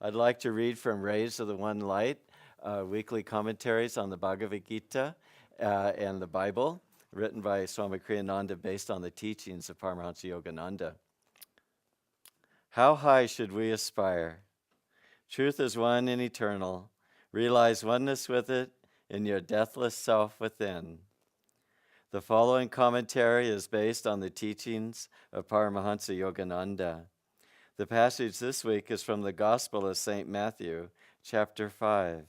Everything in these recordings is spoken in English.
I'd like to read from Rays of the One Light, weekly commentaries on the Bhagavad Gita and the Bible, written by Swami Kriyananda based on the teachings of Paramahansa Yogananda. How high should we aspire? Truth is one and eternal. Realize oneness with it in your deathless self within. The following commentary is based on the teachings of Paramahansa Yogananda. The passage this week is from the Gospel of St. Matthew, chapter 5.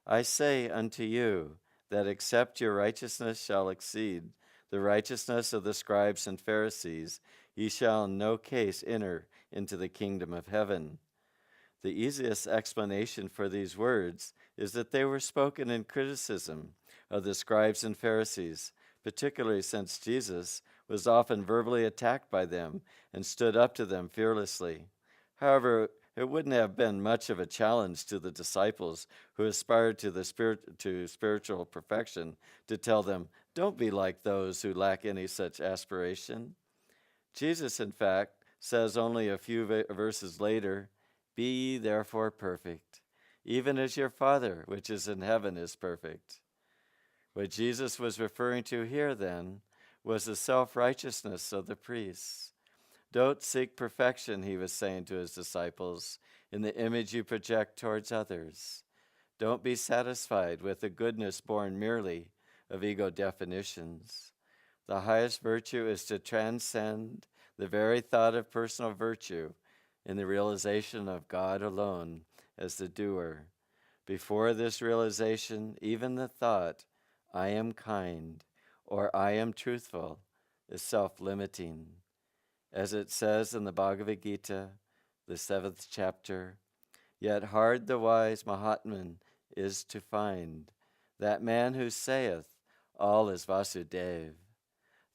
I say unto you that except your righteousness shall exceed the righteousness of the scribes and Pharisees, ye shall in no case enter into the kingdom of heaven. The easiest explanation for these words is that they were spoken in criticism of the scribes and Pharisees, particularly since Jesus was often verbally attacked by them and stood up to them fearlessly. However, it wouldn't have been much of a challenge to the disciples who aspired to spiritual perfection to tell them, don't be like those who lack any such aspiration. Jesus, in fact, says only a few verses later, be ye therefore perfect, even as your Father which is in heaven is perfect. What Jesus was referring to here, then, was the self-righteousness of the priests. Don't seek perfection, he was saying to his disciples, in the image you project towards others. Don't be satisfied with the goodness born merely of ego definitions. The highest virtue is to transcend the very thought of personal virtue in the realization of God alone as the doer. Before this realization, even the thought, I am kind, or I am truthful, is self-limiting. As it says in the Bhagavad Gita, the 7th chapter, yet hard the wise Mahatman is to find, that man who saith, all is Vasudeva.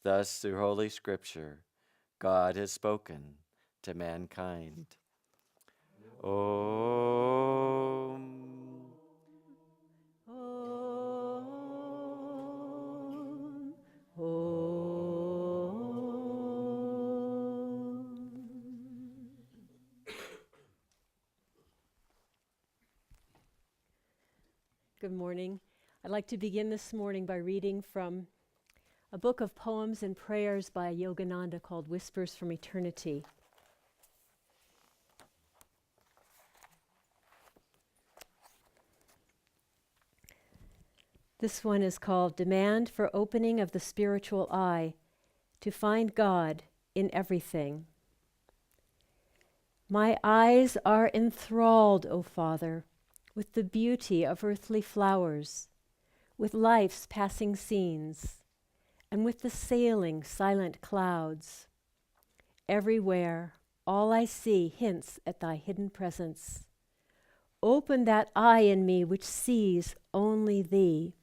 Thus, through Holy Scripture, God has spoken to mankind. Om. Good morning. I'd like to begin this morning by reading from a book of poems and prayers by Yogananda called Whispers from Eternity. This one is called Demand for Opening of the Spiritual Eye to Find God in Everything. My eyes are enthralled, O Father, with the beauty of earthly flowers, with life's passing scenes, and with the sailing silent clouds. Everywhere, all I see hints at thy hidden presence. Open that eye in me which sees only thee.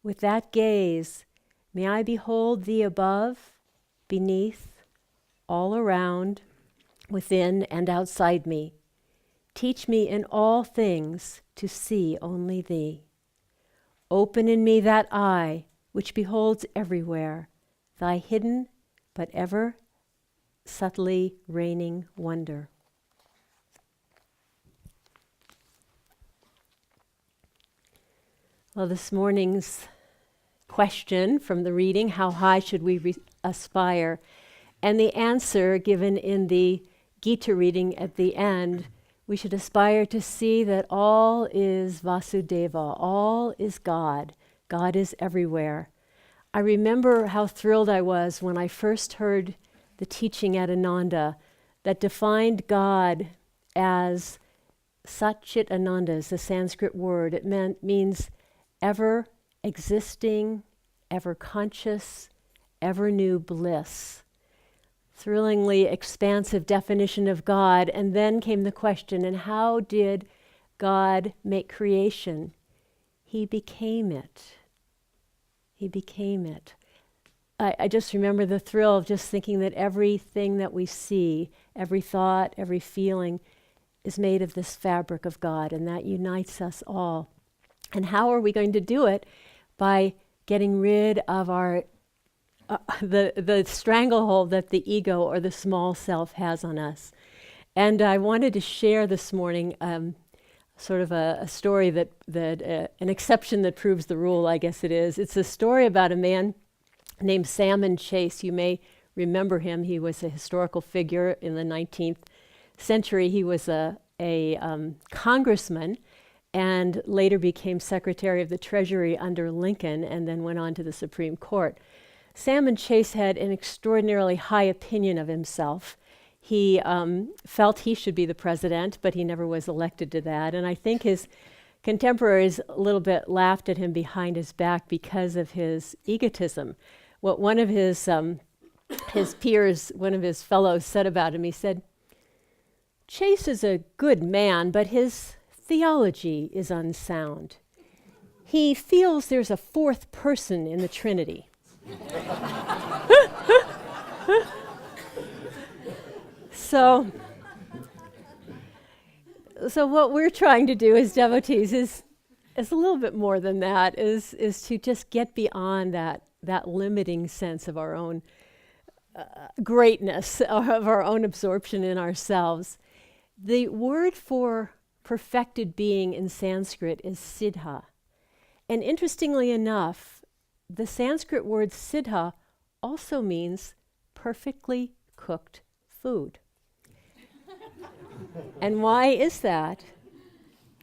With that gaze, may I behold thee above, beneath, all around, within and outside me. Teach me in all things to see only thee. Open in me that eye which beholds everywhere thy hidden but ever subtly reigning wonder. Well, this morning's question from the reading, how high should we aspire? And the answer given in the Gita reading at the end, we should aspire to see that all is Vasudeva, all is God. God is everywhere. I remember how thrilled I was when I first heard the teaching at Ananda that defined God as Satchit Ananda, is the Sanskrit word. It means ever existing, ever conscious, ever new bliss. Thrillingly expansive definition of God. And then came the question, and how did God make creation? He became it. He became it. I just remember the thrill of just thinking that everything that we see, every thought, every feeling is made of this fabric of God, and that unites us all. And how are we going to do it? By getting rid of our the stranglehold that the ego or the small self has on us. And I wanted to share this morning sort of a story that an exception that proves the rule, I guess it is. It's a story about a man named Salmon Chase. You may remember him. He was a historical figure in the 19th century. He was a congressman and later became Secretary of the Treasury under Lincoln and then went on to the Supreme Court. Salmon Chase had an extraordinarily high opinion of himself. He felt he should be the president, but he never was elected to that. And I think his contemporaries a little bit laughed at him behind his back because of his egotism. What one of his peers, one of his fellows said about him, he said, "Chase is a good man, but his theology is unsound. He feels there's a fourth person in the Trinity." So what we're trying to do as devotees is a little bit more than that, is to just get beyond that limiting sense of our own greatness, of our own absorption in ourselves. The word for perfected being in Sanskrit is siddha. And interestingly enough, the Sanskrit word siddha also means perfectly cooked food. And why is that?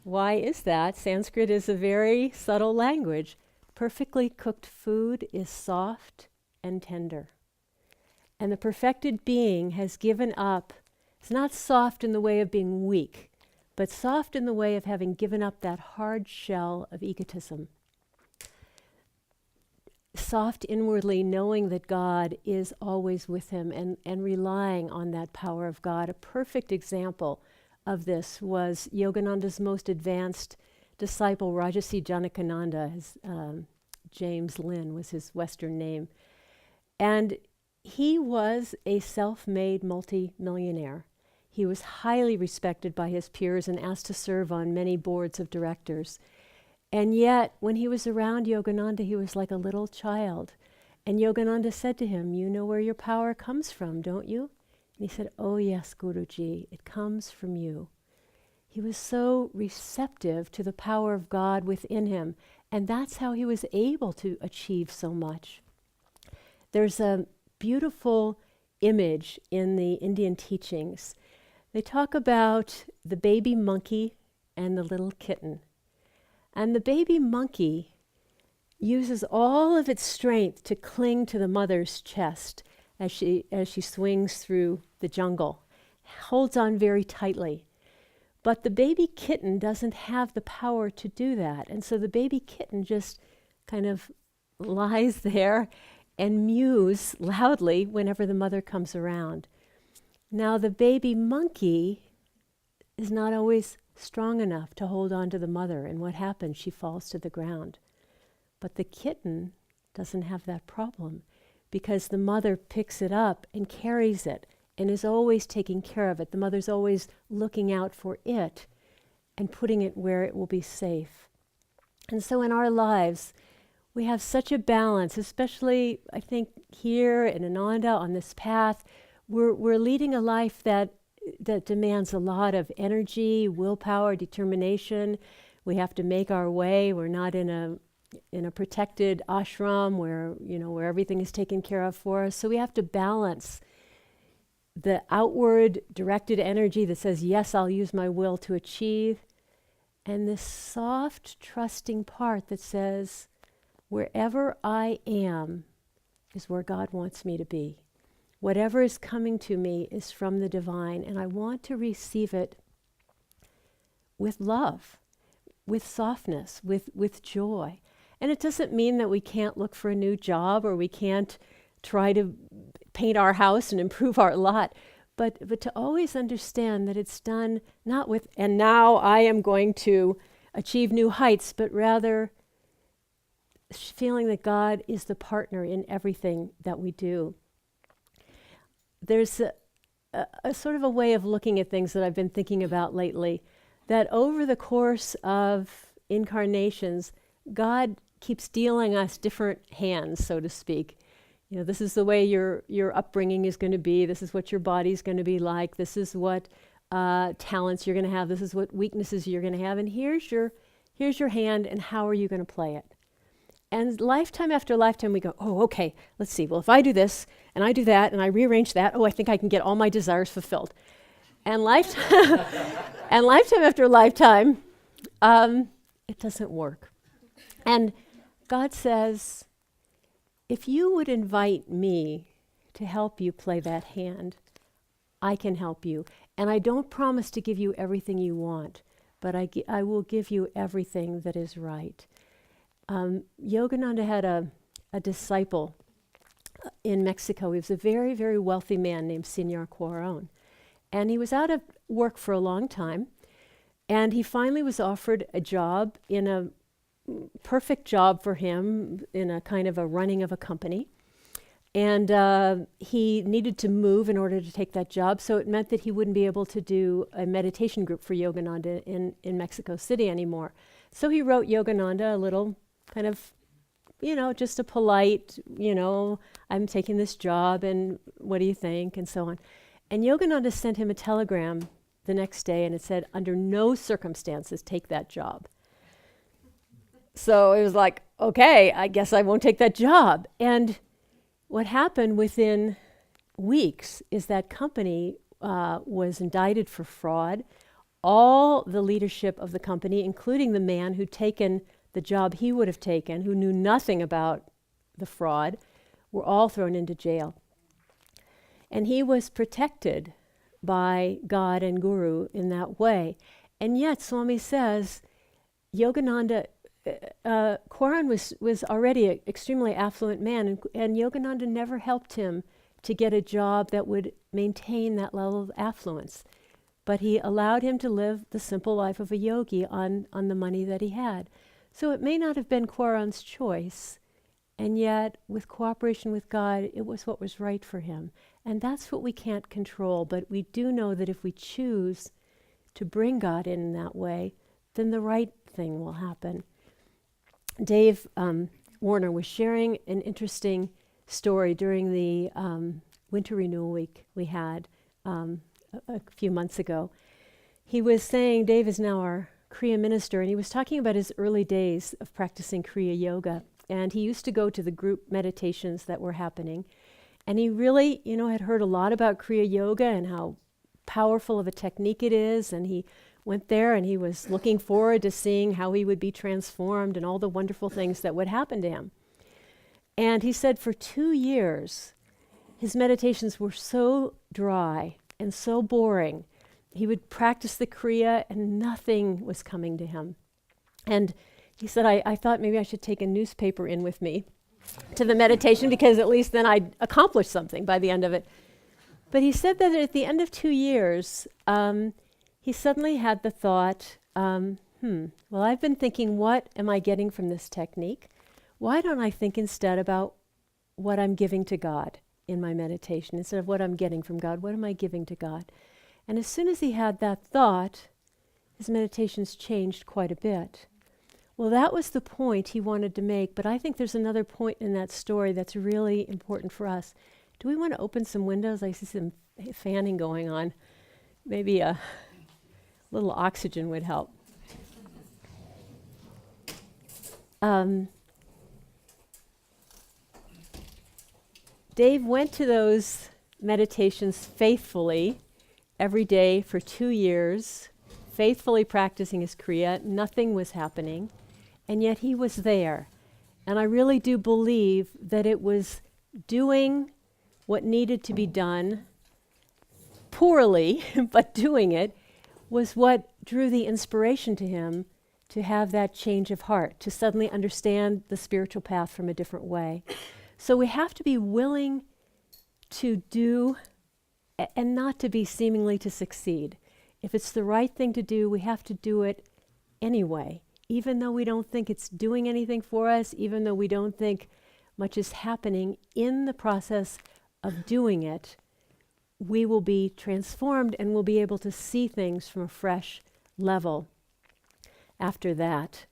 Why is that? Sanskrit is a very subtle language. Perfectly cooked food is soft and tender. And the perfected being has given up. It's not soft in the way of being weak, but soft in the way of having given up that hard shell of egotism. Soft inwardly, knowing that God is always with him and relying on that power of God. A perfect example of this was Yogananda's most advanced disciple, Rajarsi Janakananda. James Lynn was his Western name. And he was a self-made multi-millionaire. He was highly respected by his peers and asked to serve on many boards of directors. And yet, when he was around Yogananda, he was like a little child. And Yogananda said to him, "You know where your power comes from, don't you?" And he said, "Oh yes, Guruji, it comes from you." He was so receptive to the power of God within him, and that's how he was able to achieve so much. There's a beautiful image in the Indian teachings. They talk about the baby monkey and the little kitten. And the baby monkey uses all of its strength to cling to the mother's chest as she swings through the jungle, holds on very tightly. But the baby kitten doesn't have the power to do that. And so the baby kitten just kind of lies there and mews loudly whenever the mother comes around. Now the baby monkey is not always strong enough to hold on to the mother, and what happens? She falls to the ground. But the kitten doesn't have that problem because the mother picks it up and carries it and is always taking care of it. The mother's always looking out for it and putting it where it will be safe. And so in our lives, we have such a balance, especially I think here in Ananda on this path. We're leading a life that demands a lot of energy, willpower, determination. We have to make our way. We're not in a protected ashram where everything is taken care of for us. So we have to balance the outward directed energy that says, yes, I'll use my will to achieve, and this soft, trusting part that says, wherever I am is where God wants me to be. Whatever is coming to me is from the divine, and I want to receive it with love, with softness, with joy. And it doesn't mean that we can't look for a new job or we can't try to paint our house and improve our lot, but to always understand that it's done not with, and now I am going to achieve new heights, but rather feeling that God is the partner in everything that we do. There's a sort of a way of looking at things that I've been thinking about lately, that over the course of incarnations, God keeps dealing us different hands, so to speak. This is the way your upbringing is going to be. This is what your body's going to be like. This is what talents you're going to have. This is what weaknesses you're going to have. And here's your hand, and how are you going to play it? And lifetime after lifetime, we go, oh, okay, let's see. Well, if I do this, and I do that, and I rearrange that, oh, I think I can get all my desires fulfilled. And lifetime, and lifetime after lifetime, it doesn't work. And God says, if you would invite me to help you play that hand, I can help you. And I don't promise to give you everything you want, but I will give you everything that is right. Yogananda had a disciple in Mexico. He was a very, very wealthy man named Señor Cuarón. And he was out of work for a long time. And he finally was offered a job, in a perfect job for him, in a kind of a running of a company. And he needed to move in order to take that job. So it meant that he wouldn't be able to do a meditation group for Yogananda in Mexico City anymore. So he wrote Yogananda a little kind of, just a polite, I'm taking this job, and what do you think, and so on. And Yogananda sent him a telegram the next day, and it said, under no circumstances take that job. So it was like, okay, I guess I won't take that job. And what happened within weeks is that company was indicted for fraud. All the leadership of the company, including the man who'd taken the job he would have taken, who knew nothing about the fraud, were all thrown into jail. And he was protected by God and Guru in that way. And yet, Swami says, Yogananda, Cuarón was already an extremely affluent man, and Yogananda never helped him to get a job that would maintain that level of affluence. But he allowed him to live the simple life of a yogi on the money that he had. So it may not have been Cuarón's choice, and yet, with cooperation with God, it was what was right for him. And that's what we can't control, but we do know that if we choose to bring God in that way, then the right thing will happen. Dave Warner was sharing an interesting story during the winter renewal week we had a few months ago. He was saying, Dave is now our Kriya minister, and he was talking about his early days of practicing Kriya Yoga. And he used to go to the group meditations that were happening. And he really, had heard a lot about Kriya Yoga and how powerful of a technique it is. And he went there, and he was looking forward to seeing how he would be transformed and all the wonderful things that would happen to him. And he said for 2 years, his meditations were so dry and so boring. He would practice the Kriya, and nothing was coming to him. And he said, I thought maybe I should take a newspaper in with me to the meditation, because at least then I'd accomplish something by the end of it. But he said that at the end of 2 years, he suddenly had the thought, well, I've been thinking, what am I getting from this technique? Why don't I think instead about what I'm giving to God in my meditation? Instead of what I'm getting from God, what am I giving to God? And as soon as he had that thought, his meditations changed quite a bit. Well, that was the point he wanted to make, but I think there's another point in that story that's really important for us. Do we want to open some windows? I see some fanning going on. Maybe a little oxygen would help. Dave went to those meditations faithfully every day for 2 years, faithfully practicing his Kriya. Nothing was happening, and yet he was there. And I really do believe that it was doing what needed to be done, poorly, but doing it, was what drew the inspiration to him to have that change of heart, to suddenly understand the spiritual path from a different way. So we have to be willing to do and not to be seemingly to succeed. If it's the right thing to do, we have to do it anyway, even though we don't think it's doing anything for us, even though we don't think much is happening. In the process of doing it, we will be transformed and we'll be able to see things from a fresh level after that.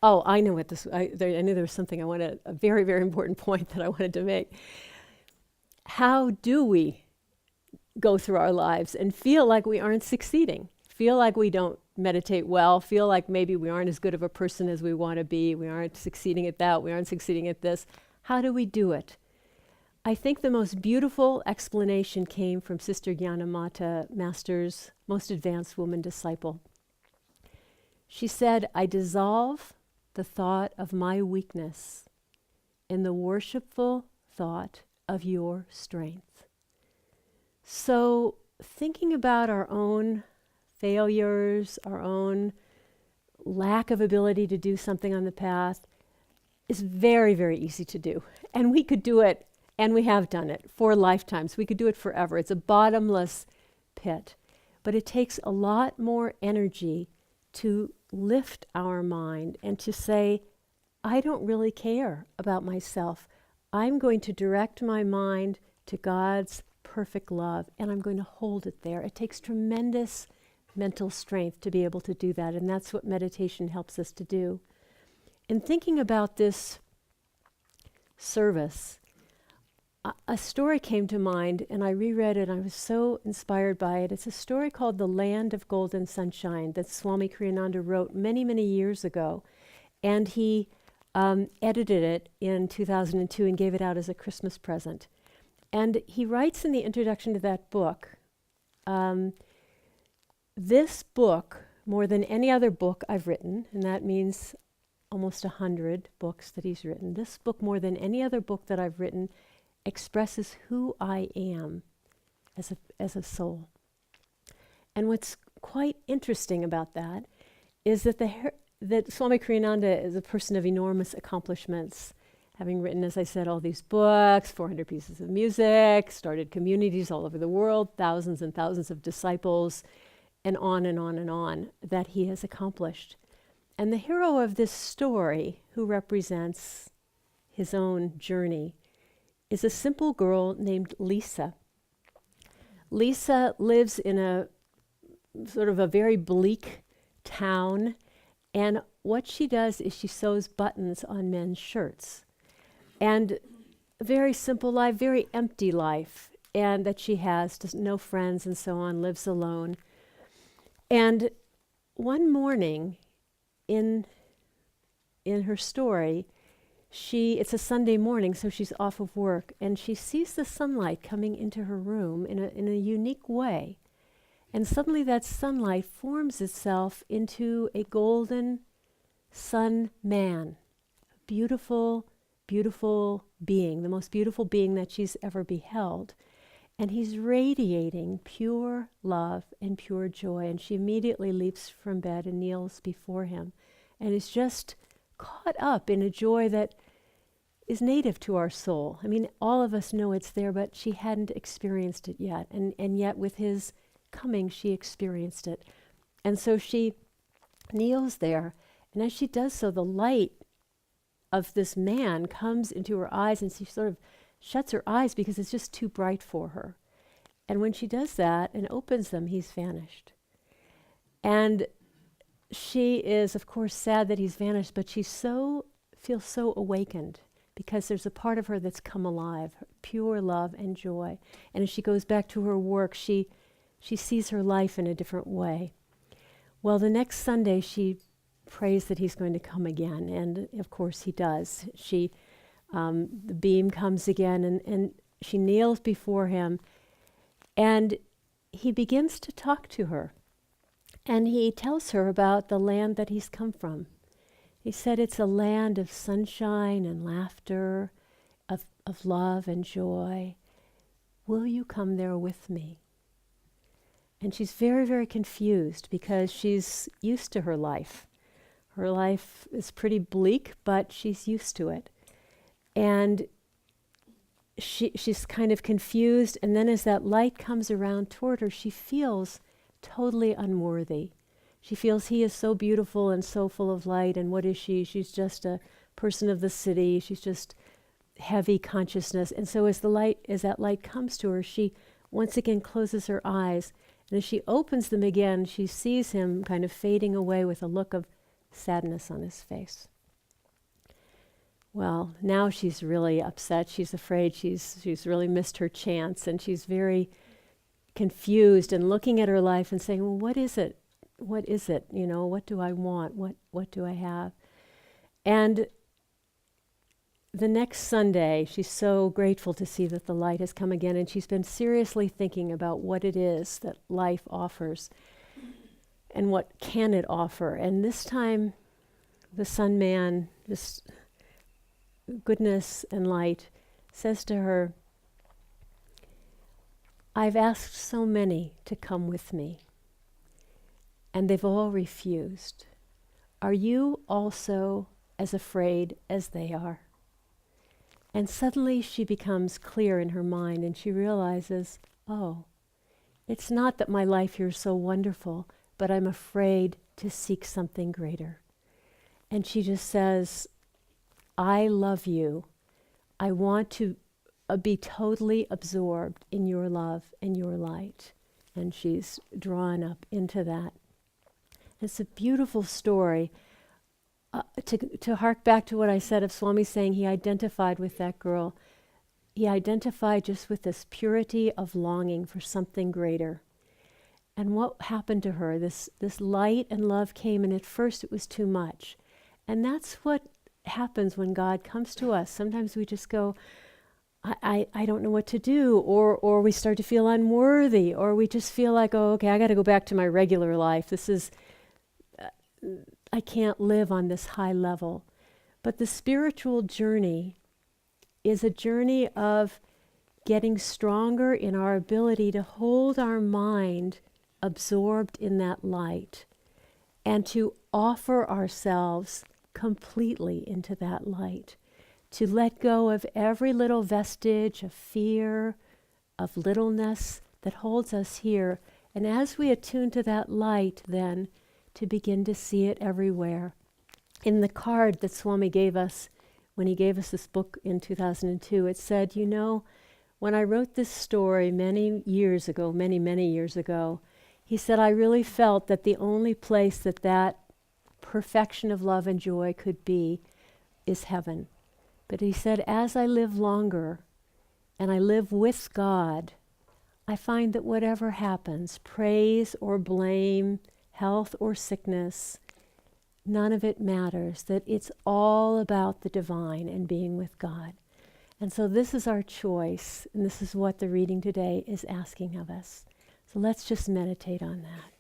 I know what this, I knew there was something a very, very important point that I wanted to make. how do we go through our lives and feel like we aren't succeeding, feel like we don't meditate well, feel like maybe we aren't as good of a person as we want to be, we aren't succeeding at that, we aren't succeeding at this. How do we do it? I think the most beautiful explanation came from Sister Gyanamata, Master's most advanced woman disciple. She said, I dissolve the thought of my weakness in the worshipful thought of your strength. So thinking about our own failures, our own lack of ability to do something on the path is very, very easy to do. And we could do it, and we have done it for lifetimes. We could do it forever. It's a bottomless pit. But it takes a lot more energy to lift our mind and to say, I don't really care about myself. I'm going to direct my mind to God's perfect love, and I'm going to hold it there. It takes tremendous mental strength to be able to do that, and that's what meditation helps us to do. In thinking about this service, a story came to mind, and I reread it, and I was so inspired by it. It's a story called The Land of Golden Sunshine that Swami Kriyananda wrote many, many years ago. And he edited it in 2002 and gave it out as a Christmas present. And he writes in the introduction to that book, this book, more than any other book I've written, and that means almost 100 books that he's written, this book, more than any other book that I've written, expresses who I am as a soul. And what's quite interesting about that is that that Swami Kriyananda is a person of enormous accomplishments, having written, as I said, all these books, 400 pieces of music, started communities all over the world, thousands and thousands of disciples, and on and on and on that he has accomplished. And the hero of this story, who represents his own journey, is a simple girl named Lisa. Lisa lives in a sort of a very bleak town, and what she does is she sews buttons on men's shirts. And a very simple life, very empty life, and that she has, no friends and so on, lives alone. And one morning in her story, it's a Sunday morning, so she's off of work, and she sees the sunlight coming into her room in a unique way. And suddenly that sunlight forms itself into a golden sun man, a beautiful, beautiful being, the most beautiful being that she's ever beheld. And he's radiating pure love and pure joy. And she immediately leaps from bed and kneels before him and is just caught up in a joy that is native to our soul. I mean, all of us know it's there, but she hadn't experienced it yet. And yet with his coming, she experienced it. And so she kneels there. And as she does so, the light of this man comes into her eyes, and she sort of shuts her eyes because it's just too bright for her. And when she does that and opens them, he's vanished. And she is, of course, sad that he's vanished, but she feels so awakened because there's a part of her that's come alive, pure love and joy. And as she goes back to her work, she sees her life in a different way. Well, the next Sunday, she prays that he's going to come again, and of course he does. The beam comes again, and she kneels before him, and he begins to talk to her. And he tells her about the land that he's come from. He said it's a land of sunshine and laughter, of love and joy. Will you come there with me? And she's very, very confused because she's used to her life. Her life is pretty bleak, but she's used to it. And she's kind of confused, and then as that light comes around toward her, she feels totally unworthy. She feels he is so beautiful and so full of light, and what is she? She's just a person of the city. She's just heavy consciousness. And so as that light comes to her, she once again closes her eyes, and as she opens them again, she sees him kind of fading away with a look of sadness on his face. well, now she's really upset. She's afraid she's really missed her chance, and she's very confused and looking at her life and saying, well, what is it? What is it? You know, what do I want? What do I have? And the next Sunday, she's so grateful to see that the light has come again, and she's been seriously thinking about what it is that life offers and what can it offer. And this time, the Sun Man, this goodness and light, says to her, I've asked so many to come with me, and they've all refused. Are you also as afraid as they are? And suddenly she becomes clear in her mind, and she realizes, oh, it's not that my life here is so wonderful, but I'm afraid to seek something greater. And she just says, I love you. I want to be totally absorbed in your love and your light. And she's drawn up into that. It's a beautiful story. To hark back to what I said of Swami saying he identified with that girl, he identified just with this purity of longing for something greater. And what happened to her? This light and love came, and at first it was too much. And that's what happens when God comes to us. Sometimes we just go, I don't know what to do, or we start to feel unworthy, or we just feel like, oh, okay, I got to go back to my regular life. This is, I can't live on this high level. But the spiritual journey is a journey of getting stronger in our ability to hold our mind absorbed in that light and to offer ourselves completely into that light, to let go of every little vestige of fear, of littleness that holds us here. And as we attune to that light, then, to begin to see it everywhere. In the card that Swami gave us, when he gave us this book in 2002, it said, you know, when I wrote this story many years ago, many years ago, he said, I really felt that the only place that perfection of love and joy could be is heaven. But he said, as I live longer and I live with God, I find that whatever happens, praise or blame, health or sickness, none of it matters, that it's all about the divine and being with God. And so this is our choice, and this is what the reading today is asking of us. So let's just meditate on that.